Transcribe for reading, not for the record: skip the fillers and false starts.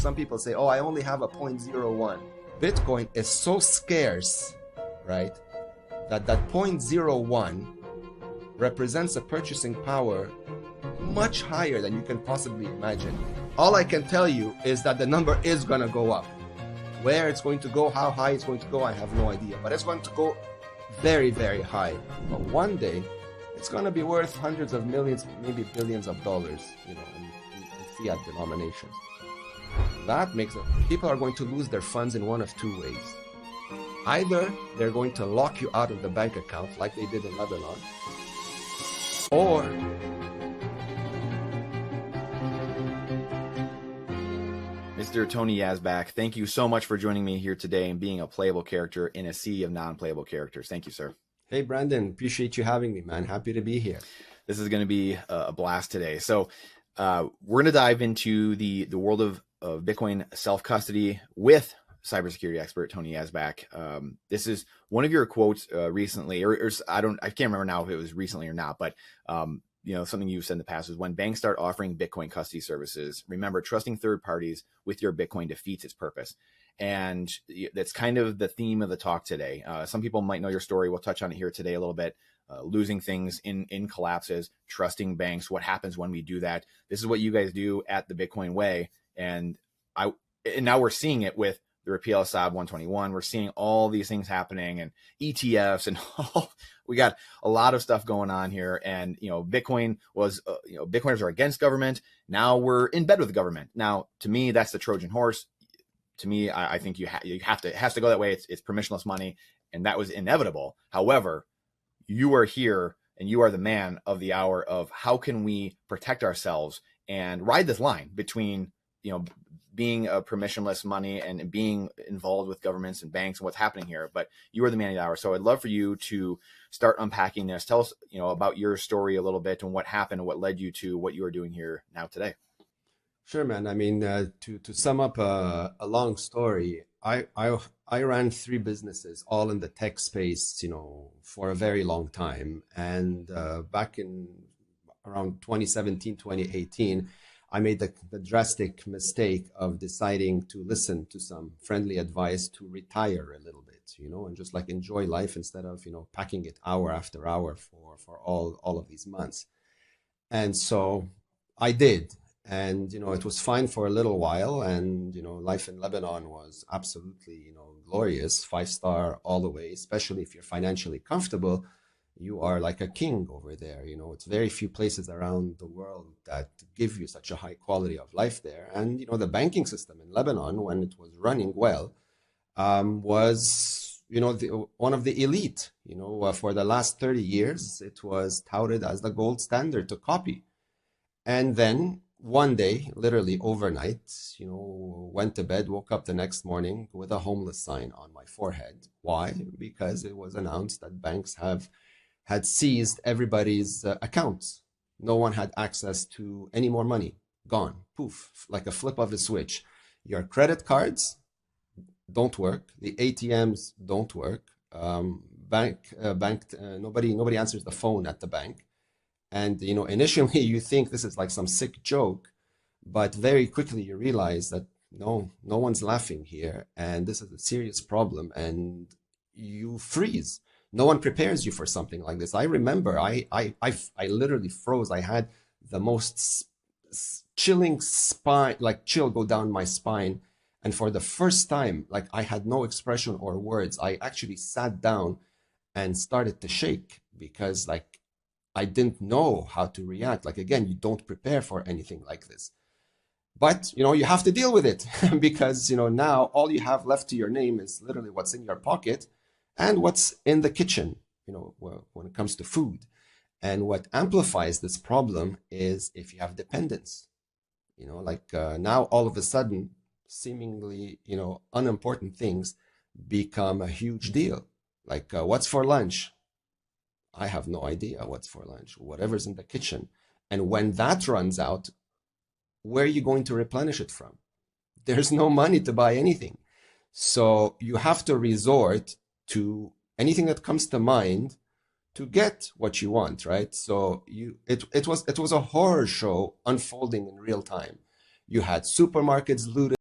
some people say, oh, I only have a 0.01. Bitcoin is so scarce, right, that 0.01 represents a purchasing power much higher than you can possibly imagine. All I can tell you is that the number is going to go up. Where it's going to go, how high it's going to go, I have no idea. But it's going to go very, very high. But one day, it's going to be worth hundreds of millions, maybe billions of dollars, in fiat denominations. That makes it, people are going to lose their funds in one of two ways. Either they're going to lock you out of the bank account like they did in Lebanon, or Mr. Tony Yazbak, thank you so much for joining me here today and being a playable character in a sea of non-playable characters. Thank you, sir. Hey, Brandon, appreciate you having me, man. Happy to be here. This is going to be a blast today. So we're going to dive into the world of Bitcoin self-custody with cybersecurity expert Tony Yazbak. This is one of your quotes recently, or I can't remember now if it was recently or not, but something you've said in the past is when banks start offering Bitcoin custody services, remember, trusting third parties with your Bitcoin defeats its purpose. And that's kind of the theme of the talk today. Some people might know your story. We'll touch on it here today a little bit. Losing things in collapses, trusting banks, what happens when we do that. This is what you guys do at the Bitcoin way. And now we're seeing it with the repeal of SAB 121. We're seeing all these things happening and ETFs and all. We got a lot of stuff going on here. And, Bitcoin was, Bitcoiners are against government. Now we're in bed with the government. Now, to me, that's the Trojan horse. To me, I think it has to go that way. It's permissionless money. And that was inevitable. However, you are here and you are the man of the hour of how can we protect ourselves and ride this line between, being a permissionless money and being involved with governments and banks and what's happening here. But you are the man of the hour. So I'd love for you to start unpacking this. Tell us, about your story a little bit and what happened and what led you to what you are doing here now today. Sure, man. I mean, to sum up a long story, I ran 3 businesses, all in the tech space, for a very long time. And back in around 2017, 2018, I made the drastic mistake of deciding to listen to some friendly advice to retire a little bit, and just like enjoy life instead of, packing it hour after hour for all of these months. And so I did. And, it was fine for a little while. And, life in Lebanon was absolutely, glorious, 5-star all the way, especially if you're financially comfortable. You are like a king over there. It's very few places around the world that give you such a high quality of life there. And, the banking system in Lebanon, when it was running well, was, one of the elite. For the last 30 years, it was touted as the gold standard to copy. And then one day, literally overnight, went to bed, woke up the next morning with a homeless sign on my forehead. Why? Because it was announced that banks had seized everybody's accounts. No one had access to any more money. Gone. Poof. Like a flip of a switch. Your credit cards don't work. The ATMs don't work. Nobody answers the phone at the bank. And, initially you think this is like some sick joke, but very quickly you realize that no one's laughing here. And this is a serious problem. And you freeze. No one prepares you for something like this. I remember I literally froze. I had the most chilling spine, like chill go down my spine. And for the first time, like I had no expression or words. I actually sat down and started to shake because like I didn't know how to react. Like, again, you don't prepare for anything like this. But, you have to deal with it because, now all you have left to your name is literally what's in your pocket and what's in the kitchen, when it comes to food. And what amplifies this problem is if you have dependents, now all of a sudden, seemingly, unimportant things become a huge deal. Like, what's for lunch? I have no idea what's for lunch, whatever's in the kitchen. And when that runs out, where are you going to replenish it from? There's no money to buy anything. So you have to resort to anything that comes to mind to get what you want, right? So it was a horror show unfolding in real time. You had supermarkets looted.